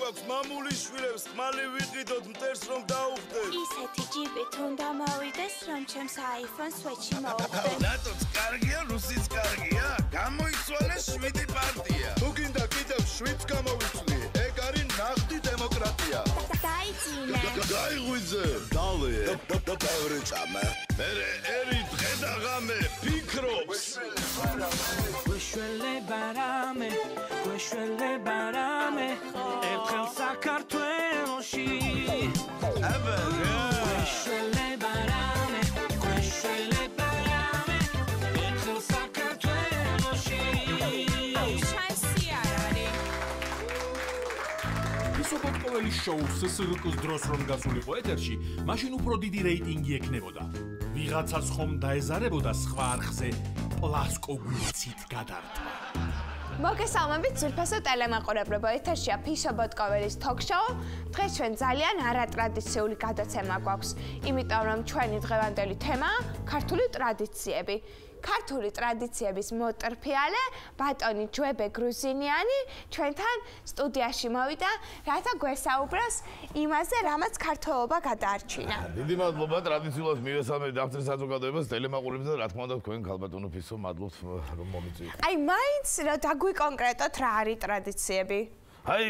გვაქვს მამულის შვილებს ხმალი ვიყიდოთ მტერს რომ დაუხდეთ. ისეთი ჯიბით უნდა მოვიდეს რომ ჩემს iPhone-ს ვეჩი მოვხდე. ნატოც კარგია, რუსიც კარგია. გამოიცვალეს 7 პარტია. თუ გინდა კიდევ 7 გამოვიცვლი. ეგ არის ნახტი დემოკრატია. დაიძინე. გაიღვიძე. დალე. დავრეჭამე. მე ერი დღე და ღამე ფიქრობს. გვეშველე ბარამე, გვეშველე ბარამე, ერთხელ საქართველოში. აბა. გვეშველე ბარამე, გვეშველე ბარამე, ერთხელ საქართველოში. შანსი არ არის. ისოქოთ ყოველი შოუ სსრკ-ს დროს რომ გასულიყო ეთერში, მაშინ უფრო დიდი რეიტინგი ექნებოდა. ვიღაცას ხომ დაეზარებოდა სხვა არხზე პლასკო გვიცით გადართვა. მოგესალმებით ძვირფასო ტელემაყურებლებო, ეთერშია ფისო ბოტკოველის თოქ-შოუ. დღეს ჩვენ ძალიან არატრადიციული გადაცემა გვაქვს, იმიტომ რომ ჩვენი დღევანდელი თემაა ქართული ტრადიციები. ქართული ტრადიციების მოტრფიალე ბატონი ჯვებე გრუზინიანი ჩვენთან სტუდიაში მოვიდა, რათა გვესაუბროს იმაზე, რამაც ქართველობა გადაარჩინა. დიდი მადლობა ტრადიციულად მივესალმებით დავწერთ საზოგადოებას, ტელემაყურებელს და რა თქმა უნდა თქვენ ქალბატონო ფისო, მადლობთ რომ მომიწვიეთ. აი, მაინც რა დაგვიკონკრეტოთ რა არის ტრადიციები? აი,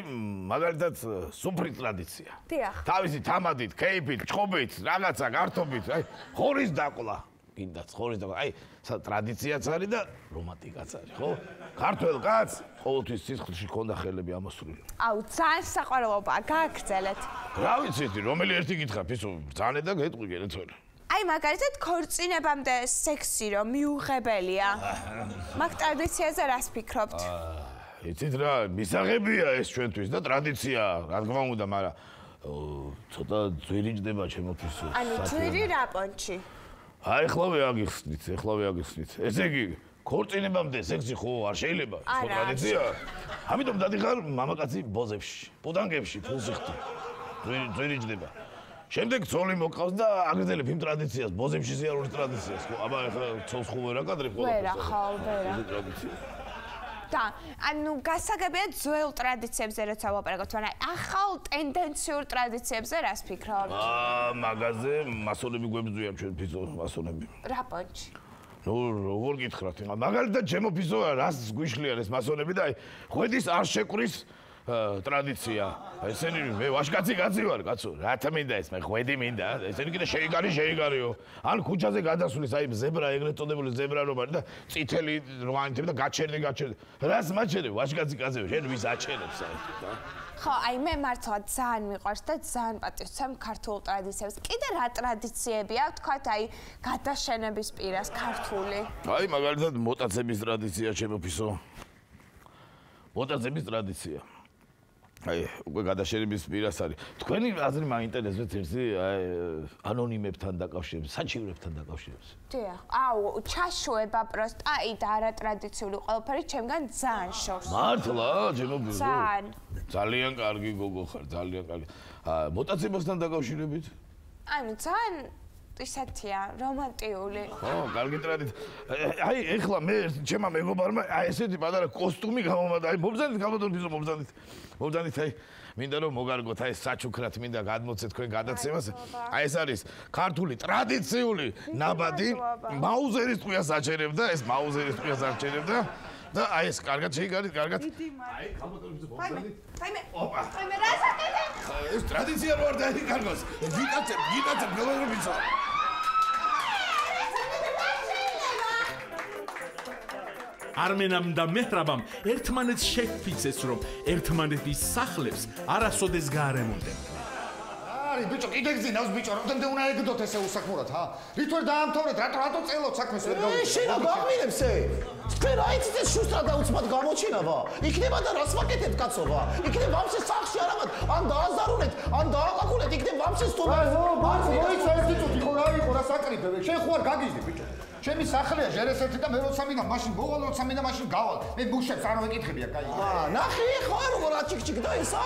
მაგალითად, სუფრი ტრადიცია. დიახ. თავისი თამადით, კეიფით, ჩხუბით, რაღაცა გართობით, აი, ხორის დაკლა. გინდა ხორის დაკლა. აი, ტრადიციაც არის და რომანტიკაც არის, ხო? ქართველ კაცს ყოველთვის სისხლში ქონდა ხელები ამოსვლილი. აუ, ძალიან საყვარელობაა, გააგრძელეთ. რა ვიცით, რომელი ერთი გითხრა, ფისო, ბრძანე და გეტყვი გერეცველი. აი, მაგალითად, ქორწინებამდე სექსი რომ მიუღებელია. მაგ ტრადიციაზე რას ფიქრობთ? იცით რა, მისაღებია ეს ჩვენთვის და ტრადიციაა, რა თქმა უნდა, მაგრამ ცოტა ძვირი ჯდება ჩემო ფისო. ანუ ძვირი რა პონჩი? აი, ეხლავე აგიხსნით. ესე იგი, ქორწინებამდე სექსი ხო არ შეიძლება, ხო ტრადიციაა. ამიტომ დადიხარ მამაკაცი ბოზებში, პუდანგებში ფულს იხდი. ძვირი ჯდება. შემდეგ ცოლი მოყავს და აგრძელებ იმ ტრადიციას, ბოზებში სიარულის ტრადიციას. აბა ეხლა ცოლს ხო ვერ აკადრებ ყველაფერს. ვერა, ხო, ვერა. ტრადიცია. და ანუ გასაგებია ძველ ტრადიციებზე როცა ვაპარაკობთ, მაგრამ ახალ ტენდენციურ ტრადიციებზე რას ფიქრობთ? მაგაზე მასონები გვებრძვიან ჩვენ ფიზო მასონები. რა პონჩი? ნუ როგორ გითხრათ, მაგალითად ჩემო ფიზო რას გვიშლიან ეს მასონები და აი ხვედის არ შეკვრის ტრადიცია. ესენი მე ვაშკაცი კაცი ვარ, კაცო. რათა მინდა ეს მე ხვედი მინდა. ესენი კიდე შეიგარიო. ან ქუჩაზე გადასulis აი ზებრა ეგრეთ წოდებული ზებრა რომ არის და წითელი რვანითები და გაჩერდი. რას მაჩერე ვაშკაცი კაცი შენ ვის აჩერებს საერთოდ, ხო, აი მე მართლა ძალიან მიყვარს და ძალიან პატივს ვცემ ქართულ ტრადიციებს. კიდე რა ტრადიციებია, ვთქვათ, აი გადაშენების პირას ქართული. აი მაგალითად მოტაცების ტრადიცია ჩემო ფისო. მოტაცების ტრადიცია. აი, უკვე გადაშენების პირას არის. თქვენი აზრი მაინტერესებს ერთი ანონიმებთან დაკავშირებს, საჩივრებთან დაკავშირებს. დიახ. აუ, ჩაშუება პროსტ, აი და არატრადიციული ყველაფერი ჩემგან ძალიან შორს. მართლა, ჩემო ბიზო. ძალიან. ძალიან კარგი გოგო ხარ, ძალიან კარგი. მოტაცებასთან დაკავშირებით? ანუ ძალიან ისეთია, რომანტიული. ხო, კარგი ტრადიცია. აი, ეხლა მე ჩემმა მეგობარმა აი ესეთი პატარა კოსტუმი გამომადა. აი, მომბრძანეთ გამოდონ ფიზო მომბრძანეთ. მომბრძანეთ აი, მინდა რომ მოგარგოთ აი საჩუქრად მინდა გადმოცეთ თქვენ გადაცემას. აი ეს არის ქართული ტრადიციული ნაბადი. მაუზერის ტყვიას აჩერებდა, ეს მაუზერის ტყვიას აჩერებდა. და აი ეს კარგად შეიგარით, კარგად. აი, გამოდონ ფიზო მომბრძანეთ. აი მე რა საკეთე? ეს ტრადიცია რო არ დაიკარგოს. გიტაცებ, გელოდებიცა. არმენამ და მეჰრაბამ ერთმანეთს შეფიცეს, რომ ერთმანეთის სახლებს არასოდეს გაარემონტებენ. არის ბიჭო, კიდე გძინავს ბიჭო, რამდენდე უნდა ეგდოთ ესე უსაქმურად, ჰა? რით ვერ დაამთავრეთ, რატო წელოთ საქმეს ვერ გავიგე? შენა ბაღმინებს თქვენ რა იცით ეს შუსტრა და უცბად გამოჩინება? იქნება და რას ვაკეთებთ კაცობა? იქნება ვამსის სახლში არამედ ან დააზარულეთ, ან დააყაყულეთ, იქნება ვამსის თუ მოიცა ერთი წუთი ხო რა იყო რა საკრიფე? შენ ხო არ გაგიზდი ბიჭო? ჩემი სახლია ჟერესეთი და მე როცა მინდა მაშინ მოვალ, როცა მინდა მაშინ გავალ. მე ბუშებს არ ვეკითხებია, კაი. ნახე ხო როგორ აჩიქჩიქ და ესა?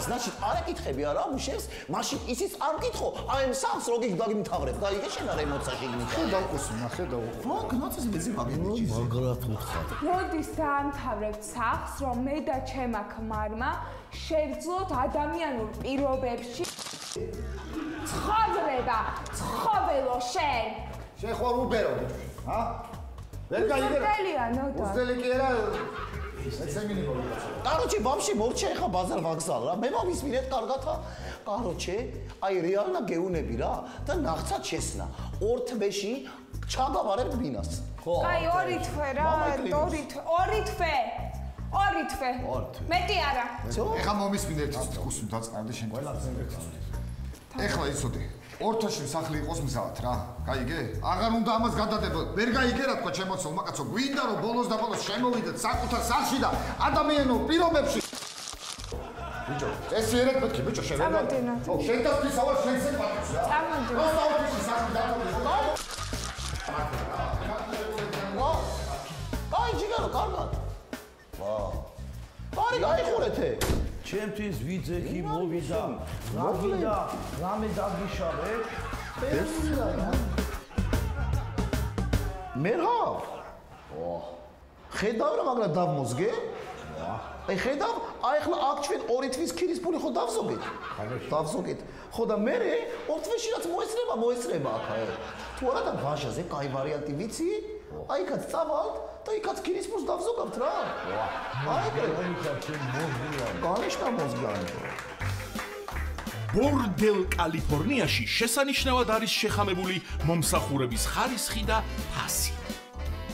значит, არ ეკითხები არა ბუშებს, მაშინ ისიც არ მკითხო. აი ამ სახლს რო გიგდაგიმთავრებ, გაიგე შენ არა ემოციაში გიმითხარ. ხედავ ყოსი, ხედავ. ხო, გნოცის მეძი მაგეთი. მაგრად უთხარ. როდის დაამთავრებთ სახლს, რომ მე და ჩემა ქმარმა შევძლოთ ადამიანურ პირობებში ცხოვრება, ცხოველო შენ. შენ ხო არ უბერო, ჰა? ვერ გაიგე. უძველია, ნოდა. უძველი კი არა. ესემინი მოვიდა. კაროჩე, ბავში მორჩა ეხა ბაზარ ვაგზალ რა. მე მომისმინეთ კარგად ხა. კაროჩე, აი რეალნა გეუნები რა და ნახცად შესნა. ორ თვეში ჩაგავარებ ბინას. ხო. აი ორი თვე რა, ორი თვე. მეტი არა. ეხა მომისმინეთ ის თქოს დაწყარდი შენ ყველაფერს. ეხლა იცოდი. ორთოში სახლი იყოს მზად რა. გაიგე? აღარ უნდა ამას გადადებო. ვერ გაიგე რა თქვა ჩემოცილ მაკაცო. გვინდა რომ ბოლოს და ბოლოს შემოვიდეთ საკუთარ სახლში და ადამიანურ პირობებში. ბიჭო, ესიერეთ მეთქი, ბიჭო, შენ ვერ გაიგე. ო, შენ დასწავარ შენზე პატიჟს რა. წამოდი. როცა ოფისში სახლი დაგდო. აი, ჯიგარო, კარგად. არი გაიხურეთე. ჩემთვის ვიძექი მოვიდა. რამიდა, რამე დაგიშალე. მე რა? ხედავ რა, მაგრამ დავმოზგე? აი ხედავ, აი ახლა აქ ჩვენ ორი თვის ქირის პული ხო დავზოგეთ? დავზოგეთ. ხო და მე ორ თვეში რაც მოესწრება აქ. თუ არა და ვაჟაზე კაი ვარიანტი ვიცი? აი იქაც წავალთ და იქაც ქირის პულს დავზოგავთ რა. აი განიშნა მოზგანი. ბორდელ კალიფორნიაში შესანიშნავად არის შეხამებული მომსახურების ხარისხი და ფასი.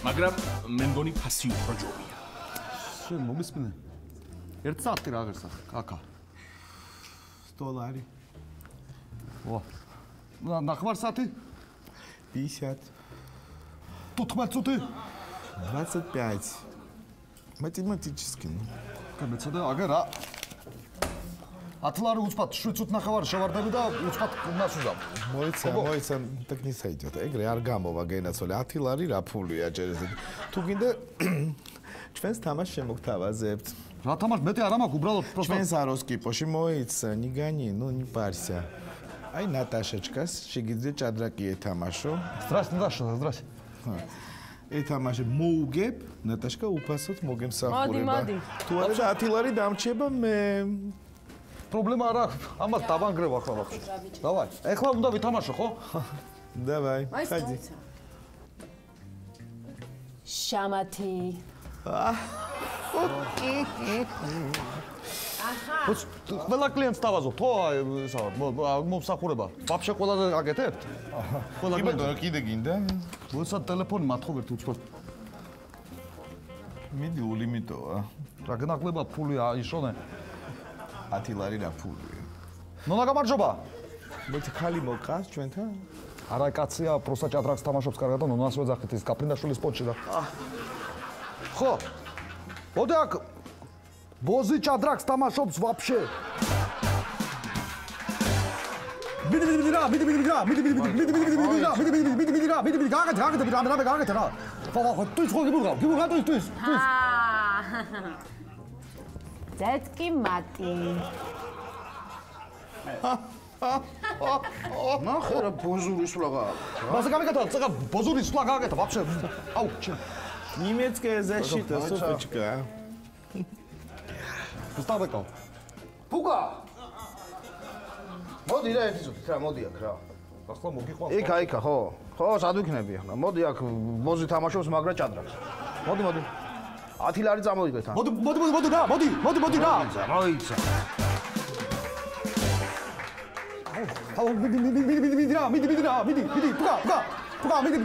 მაგრამ მე მგონი ფასი უფრო ჯობია. შენ მომისმინე. 1 საათი რა აღერსა, კაკა. $1. ვა. ნახევარ საათი? 50. 15 წუთი? 25. Математически. გამეცადე, აგერ რა. 10 ლარი უცბად 7 წუთი ნახევარი შევარდები და უცბად მას უზავ. მოიცა, так не сойдёт. ეგრე არ გამოვა გენაცვალე 10 ლარი რა ფულია ჯერ ესე. თუ გინდა ჩვენს თამაშს შემოგთავაზებთ. რა თამაშ მეტი არ მაქვს უბრალოდ просто ჩვენს აროსკიპოში მოიცა, ნიგანი, ну не парься. Ай, Наташечкас, შეგიძლია ჭადრაკი ეთამაშო. Здрасте. ეთამაშე მოუგებ, ნატაშკა უფასოდ მოგემსახურება. თუ არა 10 ლარი დამრჩება მე. პრობლემა არ აქვს. ამას დავანგრევ ახლა ვაფშე. დავაი. ეხლა უნდა ვითამაშო, ხო? Давай. Ходи. შამათი. ყველა კლიენტს დავაზობ, ხო? ესა მომსახურება. ვაფშე ყველაზე აკეთებთ? ყველა კლიენტს. კიდე გინდა? როცა ტელეფონი მათხოვერთ უცბად. მიდი ულიმიტოა. რა გნაკლება ფული აიშონე? 10 ლარი რა ფულია. ნონა გამარჯობა. მოიცა ხალი მოყავს ჩვენთან? არა კაცია, პროსტა ჭადრაკს თამაშობს კარგად და ნონას ვეძახით ის კაპრინდაშვილის პონჩი და. ხო. მოდი აქ ბოზი ჭადრაკს თამაშობს ვაფშე. მიდი რა. ხო, ტუის ხო გიბურღა ტუის. ძეთკი მატი. ნახე რა ბოზური სულაღა. მასა გამიგათა, წაგა ბოზური სულაღა გაკეთა ვაფშე. აუ, ჩემ. Немецкая защита, Софочка. Стабекო. ფუგა. მოდი რა ერთი წუთი რა, მოდი აქ რა. ახლა მოგიყვანს. იქა, ხო? ხო, სად ვიქნები ახლა? მოდი აქ ბოზი თამაშობს მაგრა ჭადრაკს. მოდი. 10 ლარი წამოვიგეთ ა. მოდი რა, მოდი რა. მოიცა. აუ, მიდი რა, ფუგა, მიდი.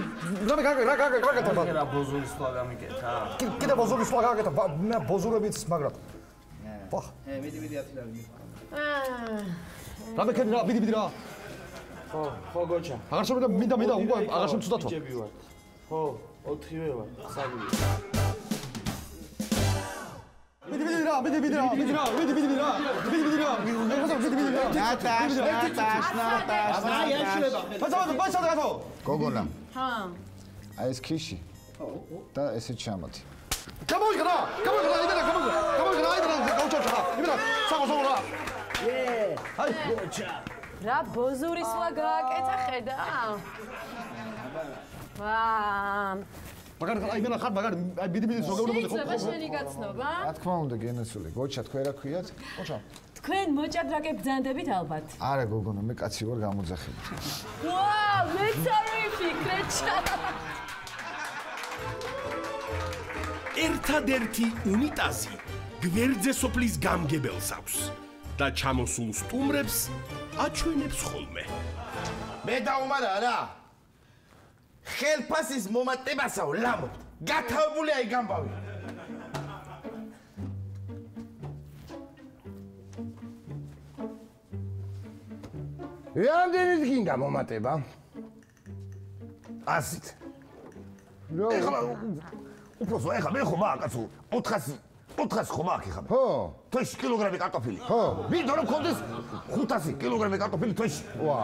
რა გაკეთა. რა ბოზური სვლა გამიკეთა? კიდე ბოზური სვლა გაკეთა, მე ბოზურებიც მაგრად. ვახ. მიდი 10 ლარი. რა მეკენი რა, მიდი რა. ხო გოჩა. აღარ შემიძლია მინდა უკვე აღარ შემცუდათო. ჯები ვარ. ხო, 4-ვე ვარ, საგული. მიდი რა. ნატაშ. ბაცა. გოგონა. ჰა. აი ეს ქიში. და ესეც შამათი. გამოგიღრა, იმენა გამოგიღრა, გაუჩაჩა, იმენა, საღოსოლა. აი, გოჩა. რა ბოზურისლა გააკეთა ხედა? ვაა. მაგარ იმენა ხარ, მაგარ ბიდი ზოგადად შეიძლება შენი გაცნობა? რა თქმა უნდა, გენესული. გოჩა, თქვენ რა ქვიათ? გოჩა. თქვენ მოჭადრაკე ბრძანდებით ალბათ. არა გოგონა, მე კაცი ვარ გამოძახილი. ვაა, მეც არ ვიფიქრე ჩა. ერთადერთი უნიტაზი გვერდზე სოფლის გამგებელს აქვს და ჩამოსულ სტუმრებს აჩვენებს ხოლმე. მე დაუმარა რა. ხელფასის მომატებასაო ლამობ. გათავებული აი გამბავი. რამდენიც გინდა მომატება? 100-ით. ეხლა უბრალოდ ეხლა მე ხომ აკაცო 400 ხომ აქ ეხლა. ხო. თვეში კილოგრამი კარტოფილი. ხო. მინდა რომ კონდეს 500 კილოგრამი კარტოფილი თვეში. ვა.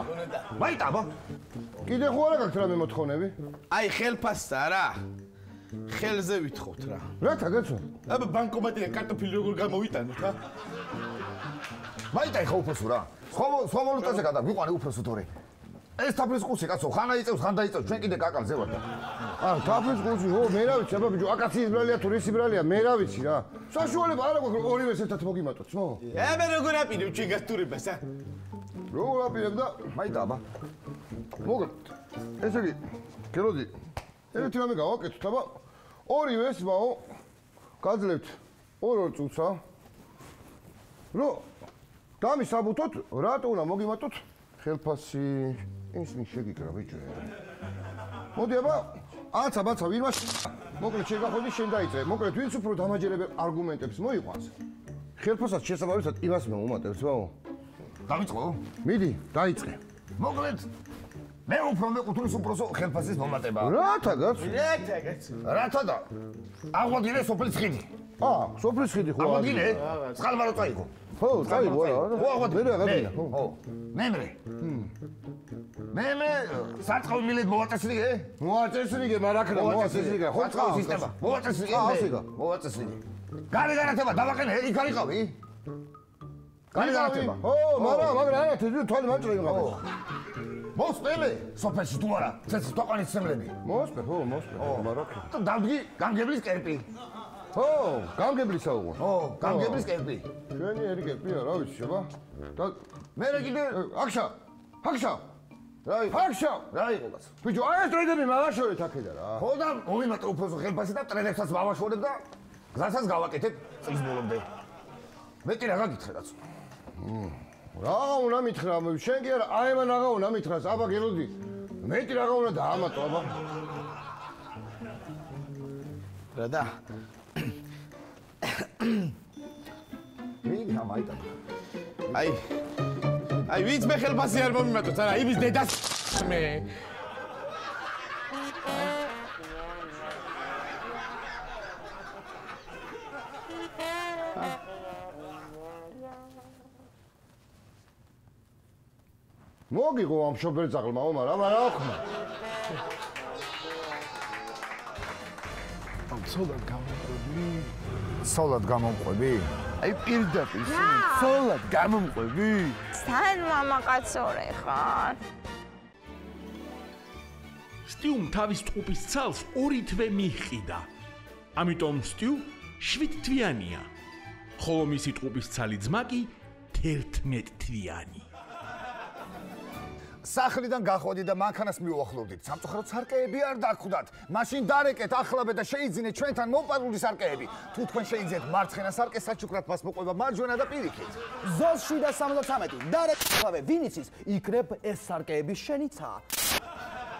მაიტაბა. კიდე ხო არა გაქვს რამე მოთხოვნები? აი ხელფასსა რა. ხელზე ვითხოვთ რა. რათა გაცო? აბა ბანკომატიდან კარტოფილი როგორ გამოვიტანოთ რა? მაიტაი ხო უფროსო რა. სხვა ვალუტაზე გადაგვიყვანე უფროსო თორე. ეს თაფლის ყუთი კაცო, ხან აიწევს, ხან დაიწევს, ჩვენ კიდე კაკალზე ვარ და. თაფლის ყუთი, ხო, მე რა ვიცი, აბა ბიჭო, აკაციის ბრალია თუ რისი ბრალია, მე რა ვიცი რა. საშუალება არა გვაქვს, ორივეს ერთად მოგიმატოთ, ხო? აბა როგორ აპირებ ჩვენ გასტურებას, ა? როგორ აპირებ და მაიტა აბა. მოგეთ. ესე იგი, გელოდი. ერთი რამე გავაკეთოთ, აბა. ორივეს მაო გაძლევთ 2 წუთსა. რო დამისაბუთოთ, რატო უნდა მოგიმატოთ? ხელფასი ისინი შეგიკრა ბიჭო. მოდი აბა, აცა ვინმა მოკლედ შეგახოდი შენ დაიწე. მოკლედ ვინც უფრო დამაჯერებელ არგუმენტებს მოიყვანს. ხელფასად შესაბამისად იმას მომატებს, ბაო. დავიწყო? მიდი, დაიწყე. მოკლედ მე უფრო მეკუთვნის უბრალოდ ხელფასის მომატება. რათა გაც? რათა და აღვადგინე სოფლის ხიდი. სოფლის ხიდი ხო? აღვადგინე? წყალმა რო წაიღო. ხო, წაიღო არა. ხო, აღვადგინე. მე რა ხო. მე საწყავი მილეთ მოვაწესრიგე? მოვაწესრიგე, მარაკრა მოვაწესრიგე. ხო, წყავი სისტემა. მოვაწესრიგე. მოვაწესრიგე. გარეგარათება დავაყენე, იქ არიყავი? გარეგარათება. მაგრამ არა, თვალი მაჭრე იმღაბეს. მოსპელე, სოფელში თუ არა, ცეცხლის თაყვანის ცემლები. მოსპე, ხო, მარაკრა. და დავდგი გამგებლის კერპი. ხო, გამგებლისა უღო. ხო, გამგებლის კერპი. ჩვენი ერი კერპია, რა ვიცი, შება? და მე რა კიდე აქშა. რა იყო კაცო? ბიჭო, აი ეს ტრედები მავაშორეთ აქედა რა. ხო და მომიმატე უფროსო ხელფასი და ტრედებსაც მავაშორებ და გზასაც გავაკეთებ წლის ბოლომდე. მეტი რა გაგითხრე კაცო? რაღა უნდა მითხრა, შენ კი არა, აი მან რაღა უნდა მითხრას, აბა გელოდი. მეტი რაღა უნდა დაამატო, აბა. რა და? ვინ ამაიტა? აი ვინც მე ხელფასი არ მომიმატოთ, არა, იმის დედას მე. მოგიღო ამ შობელ ძაღლმაო, მაგრამ რა ხმა? სოლად გამომყვები? აი პირდაპირ, სოლად გამომყვები? თან მამაკაცორე ხარ. სტიუმ თავის ტყუპის ცალს 2 თვე მიჰყიდა. ამიტომ სტიუ 7 თვიანია. ხოლო მისი ტყუპის ცალი ძმა კი 11 თვიანი. სახლიდან გახვედი და მანქანას მიუახლოვდით. სამწუხაროდ სარკეები არ დაგვხდათ. მაშინ დარეკეთ ახლაბე და შეიძინეთ ჩვენთან მოპარული სარკეები. თუ თქვენ შეიძინეთ მარცხენა სარკეს, საჩუქრად მას მოყვება მარჯვენა და პირიქით. ზოს 773. დარეკეთ ახლაბე, ვინ იცის, იქნებ ეს სარკეები შენიცაა.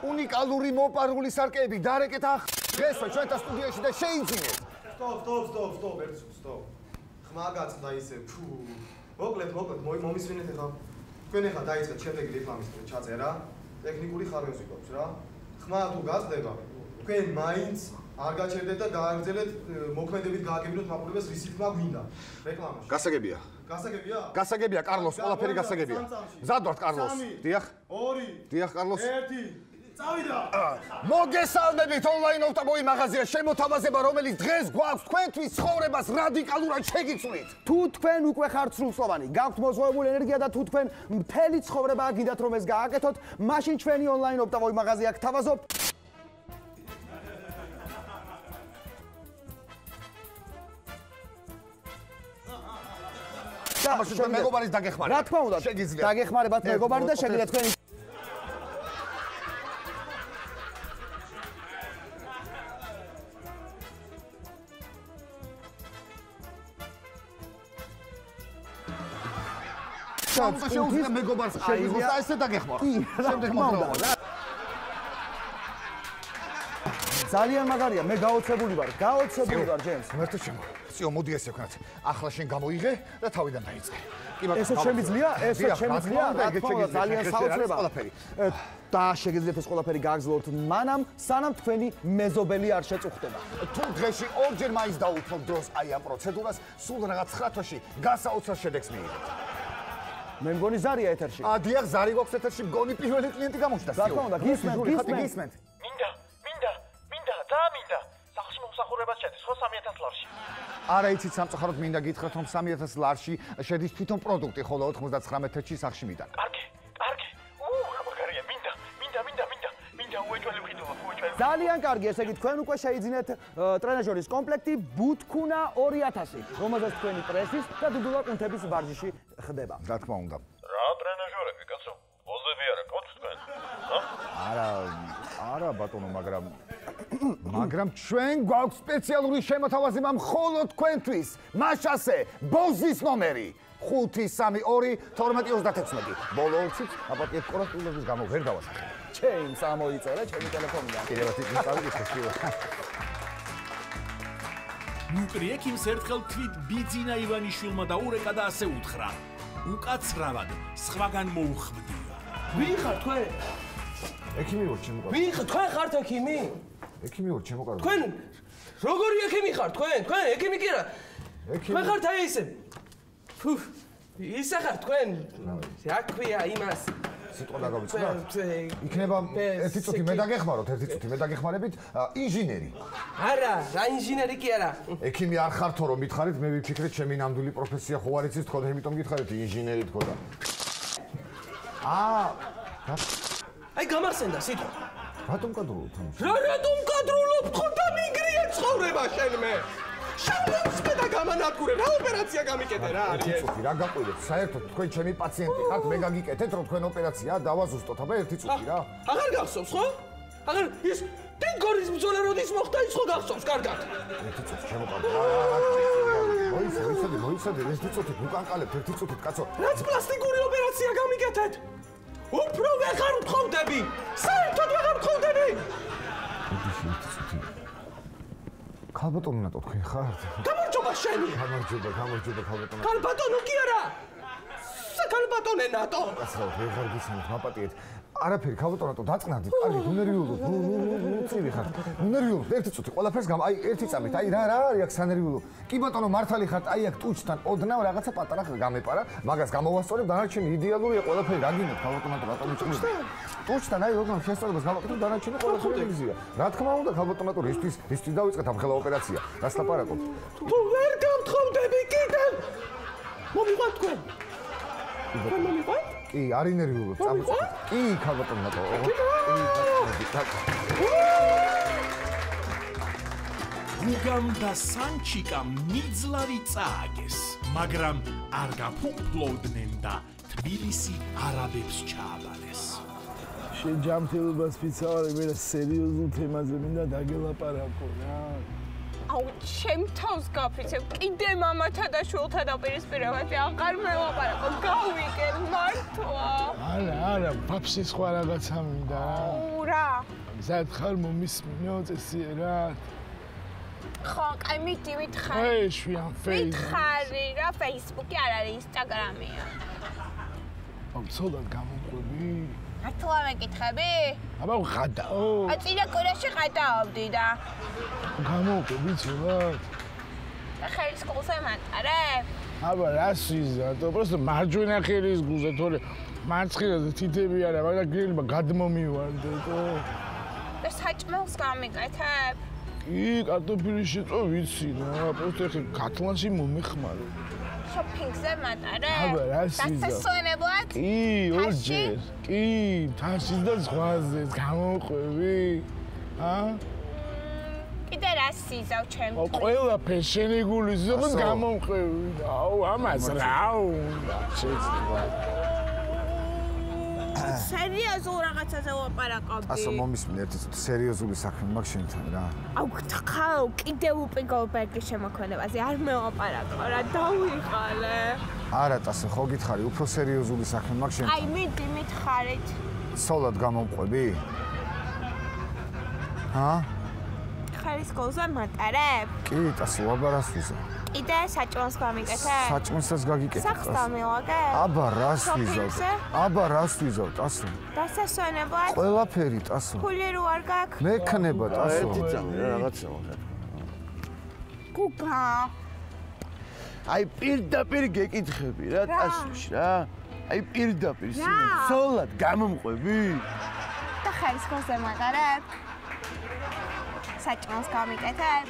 უნიკალური მოპარული სარკეები დარეკეთ დღესვე ჩვენთან სტუდიაში და შეიძინეთ. სტოპ. ხმა გაწდა ისე. მოკლედ, მომისვენეთ ახლა. თქვენ ახლა დაიწყეთ შემდეგი რეკლამის ჩაწერა, ტექნიკური ხარვეზი გვაქვს რა. ხმა თუ გაწდება, თქვენ მაინც არ გაჩერდეთ და გააგრძელეთ მოქმედებით გააგებინოთ მაყურებელს რის თქმა გვინდა რეკლამაში. გასაგებია. გასაგებია? გასაგებია, კარლოს, ყველაფერი გასაგებია. მზად ვართ კარლოს. დიახ. 2. დიახ, კარლოს. 1. მოგესალმებით ონლაინ ოფტაბოი მაღაზია შემოთავაზება რომელიც დღეს გვაქვს თქვენთვის ცხოვრებას რადიკალურად შეგიცვლით. თუ თქვენ უკვე ხართ სრულწლოვანი, გაქვთ მოზღვეული ენერგია და თუ თქვენ მთელი ცხოვრება გინდათ რომ ეს გააკეთოთ, მაშინ ჩვენი ონლაინ ოფტაბოი მაღაზია გთავაზობთ. ამაშენ მეგობარის დაგეხმარება. რა თქმა უნდა, დაგეხმარებათ მეგობარი და შეგიძლიათ თქვენი შეუძლია მეგობარს აიღოს და ესე დაგეხმარა. შემდეგ მოძრაობა. ძალიან მაგარია, მე გაოცებული ვარ ჯემს. მერტო ჩემო. სიო, მოდი ესე ვქნათ. ახლა შენ გამოიღე და თავიდან დაიწყე. ესე შემიძლია? ესე შემიძლია? რა თქმა უნდა, ძალიან საოცრება. და შეგიძლიათ ეს ყველაფერი გააგრძელოთ მანამ, სანამ თქვენი მეზობელი არ შეწუხდება. თუ დღეში ორჯერ მაინც დაუთმობ დროს აი ამ პროცედურას, სულ რაღაც 9 თვეში გასაოცარ შედეგს მიიღებთ. მე მგონი ზარია ეთერში. დიახ, ზარი გვაქვს ეთერში, მგონი პირველი კლიენტი გამოჩნდა. რა თქმა უნდა, გისმენთ. მინდა. სახლში მომსახურებას შედის ხო 3000 ლარში? არა იცით სამწუხაროდ მინდა გითხრათ რომ 3000 ლარში შედის თვითონ პროდუქტი, ხოლო 99 თეთრში სახლში მიდან. კარგი. მაგარია, მინდა უეჭველი ვყიდულობ. ძალიან კარგი, ესე იგი თქვენ უკვე შეიძინეთ ტრენაჟორის კომპლექტი ბუთქუნა 2000, რომელზეც თქვენი პრესის და დუდულა კუნთების ვარჯიში ხდება. რა თქმა უნდა. რა ტრენაჟორები, კაცო? ბოზები არა გქონთ თქვენ? არა ბატონო, მაგრამ ჩვენ გვაქვს სპეციალური შემოთავაზება მხოლოდ თქვენთვის. მაშასე, ბოზის ნომერი 532-12-36. ბოლო 20-ით აპატიეთ კორასპონდენტის გამო ვერ დავასახე. ჩემს ამოიწერე ჩემი ტელეფონიდან. კიდევაც ის წავიკითხე. ნუკრი ექიმს ერთხელ თვით ბიძინა ივანიშვილმა დაურეკა და ასე უთხრა: უკაცრავად, სხვაგან მოუხვდია. ვინ ხარ თქვენ? ექიმი ვარ, ჩემო კარგი. ვინ ხარ? თქვენ ხართ ექიმი? ექიმი ვარ, ჩემო კარგი. თქვენ როგორი ექიმი ხართ თქვენ? თქვენ ექიმი კი არა. თქვენ ხართ აი ესე. ისა ხართ თქვენ? რა ქვია იმას? სიტყვა დაგავიწყდათ? იქნება ერთი წუთი მე დაგეხმაროთ, დაგეხმარებით ინჟინერი. არა, რა ინჟინერი კი არა. ექიმი არ ხართო რომ მითხარით, მე ვიფიქრეთ ჩემი ნამდვილი პროფესია ხო არ იცით თქო და იმიტომ გითხარით ინჟინერი თქო და. აი გამახსენდა სიტყვა. რატომ კადრულობ თამაში? რატომ კადრულობ ხო და მიგრია ცხოვრება შენ მე? შავსკე და გამანადგურე რა ოპერაცია გამიკეთე რა არის? წუთი რა გაყვირეთ? საერთოდ თქვენ ჩემი პაციენტი ხართ, მე გაგიკეთეთ რომ თქვენ ოპერაციაა დავაზუსტოთ, აბა ერთი წუთი რა. აღარ გახსოვს ხო? აღარ ის ტენგორის ბრძოლა როდის მოხდა ის ხო გახსოვს კარგად? ერთი წუთი შემოყავდა. მოიცადე, ერთი წუთი უკანკალებთ, ერთი წუთით კაცო. რაც პლასტიკური ოპერაცია გამიკეთეთ? უფრო ვეღარ ვთხოვდები. საერთოდ ვეღარ ვთხოვდები. ქალბატონო ნატო თქვენ ხართ? გამარჯობა შენი. გამარჯობა ქალბატონო. ქალბატონო კი არა. ქალბატონე ნატო. კაცო, ვეღარ გისმენთ, მაპატიეთ. არაფერი ქალბატონო ნატო დაწყნადით. კარგი, ნერვიულობ. წივი ხარ. ნერვიულობ. ერთი წუთი ყველაფერს აი ერთი წამით. აი რა არის აქ სანერვიულო. კი ბატონო, მართალი ხართ, აი აქ ტუჩთან ოდნავ რაღაცა პატარა გამეპარა. მაგას გამოვასწორებ, დანარჩენი იდეალურია ყველაფერი. რა გინდათ ქალბატონო ნატო, რატომ იწვევთ? ტუჩთან აი როგორ შესწავლებას გავაკეთებ, დანარჩენი ყველაფერი ეგზია. რა თქმა უნდა, ქალბატონო ნატო, ისთვის დავიწყეთ ამ ხელა ოპერაცია. რას ლაპარაკობ? თუ ვერ გავთხოვდები კიდევ. მომიყვანთ თქვენ. მომიყვანთ? კი, არ ინერვიულობ, წამოწევთ. კი, ქალბატონო ნატო. უგამ და სანჩიკამ ნიძლავი წააგეს, მაგრამ არ გაფუფლოდნენ და თბილისი არაბებს ჩააბარეს. შენ ჯანმრთელობას ვიცავარი, მე რა სერიოზულ თემაზე მინდა დაგელაპარაკო რა. აუ, ჩემ თავს გაფიცებ, კიდე მამათა და შვილთა დაპირისპირებაზე აღარ მელაპარაკო, გავიგე მართლა. არა, ფაფსი სხვა რაღაცა მინდა რა. აუ, რა? მზად ხარ მომისმინო წესიერად. ხო, კაი მიდი ვითხარი. შვიან ვითხარი რა, Facebook-ი არ არის, Instagram-ია. აუ, ცოდად გამომყვები? მართლა მეკითხები? აბა, ღადაო. წინა კვირაში ღადაობდი და. გამოვყვები ცოდად? და ხელისკულზე მატარებ? აბა, რას ვიზარდო? პროსტო მარჯვენა ხელის გულზე, თორე მარცხინაზე თითები არა, მაგრამ გირილმა გადმომივარდეთო. და საჭმელს გამიკეთებ? კი, კარტოფილის შეწვა ვიცი რა, პროსტო ხე კათლანში მომეხმარო. შოპინგზე მატარებ? აბა, რა სიზა? დასასვენებლად? კი, ორჯერ. კი, თაშის და ზღვაზე გამოვყვები. კიდე რა სიზავ ჩემთვის? ყველაფერს შენი გულის ზოგადად გამომყვები. აუ, ამას რა უნდა შეცდომა. სერიოზულ რაღაცაზე ვაპარაკობდი. ასო მომისმინე ერთი ცოტა სერიოზული საქმე მაქვს შენთან რა. აუ, გთხოვ, კიდე უპი გოლბერგის შემოქმედებაზე არ მოვაპარაკო რა, დავიღალე. არა, ტასო, ხო გითხარი, უფრო სერიოზული საქმე მაქვს შენთან. აი, მიდი, მითხარით. სოლად გამომყვები? ხარის გოლზე მატარებ? კი, ტასო, აბარას ვიზა. კიდე საჭმელს გამიკეთებ? საჭმელსაც გაგიკეთებ. სახს დამილაგებ? აბა, რას ვიზავ? აბა, რას ვიზავ, ტასო? დასასვენებლად? ყველაფერი, ტასო. ფული რო არ გაქვს? მექნება, ტასო. ერთი წამი რა რაღაცა მოხდა. გუგა. აი პირდაპირ გეკითხები რა ტასოში რა. აი პირდაპირ სოლად გამომყვები? და ხარის გოლზე მატარებ? საჭმელს გამიკეთებ?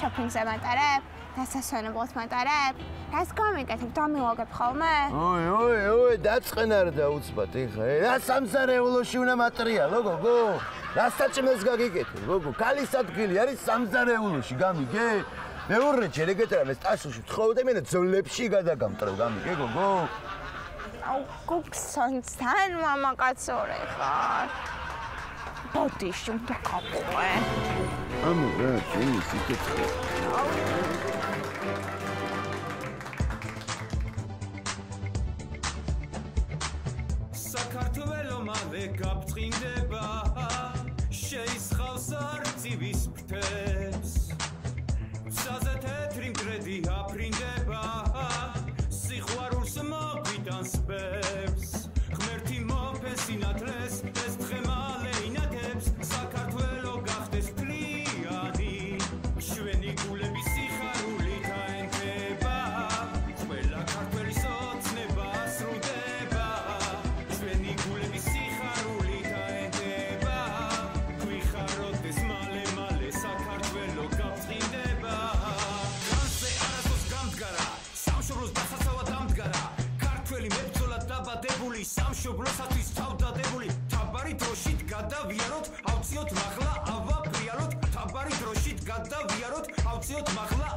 შოპინგზე მატარებ? დასასვენებლად მატარებ? რას გამიკეთებ? დამილაგებ ხოლმე? ოი, დაწყენარდა უცბად ეხა. რა სამზარეულოში უნდა მატრიალო, გოგო? რა საჭმელს გაგიკეთებ, გოგო? ქალის ადგილი არის სამზარეულოში, გამიგე? მეორე ჯერ ეგეთ რამეს ტასოში ვთხოვდი, მე ძოლებში გადაგამტრევ, გამიგე, გოგო? აუ, გუგსონთან მამაკაცორი ხარ. ბოდიში უნდა გაყვე. ამო რა, ჩვენი სიკეთე. საქართველო მალე გაფრთხილდება შეისხავს არწივის ფრთებს ცაზე თეთრი მგრედი აფრინდება სიყვარულს მოგვიტანს ბებს ღმერთი მოფეს ინათლეს ეს დღე მალე ინათებს საქართველო გახდეს ფლიანი ჩვენი გულები სიხარულით აენთება ყველა ქართველის ოცნება სრულდება ჩვენი გულები სიხარულით აენთება გვიხაროთ ეს მალე მალე საქართველო გაფრთხილდება განზე არასდროს გამდგარა სამშობლოს დასაცავად დამდგარა ქართველი მებრძოლად დაბადებული სამშობლოსათვის თავდადებული თაბარი დროშით გადავიაროთ ავწიოთ მაღლა ავაფრიალოთ თაბარი დროშით გადავიაროთ ავწიოთ მაღლა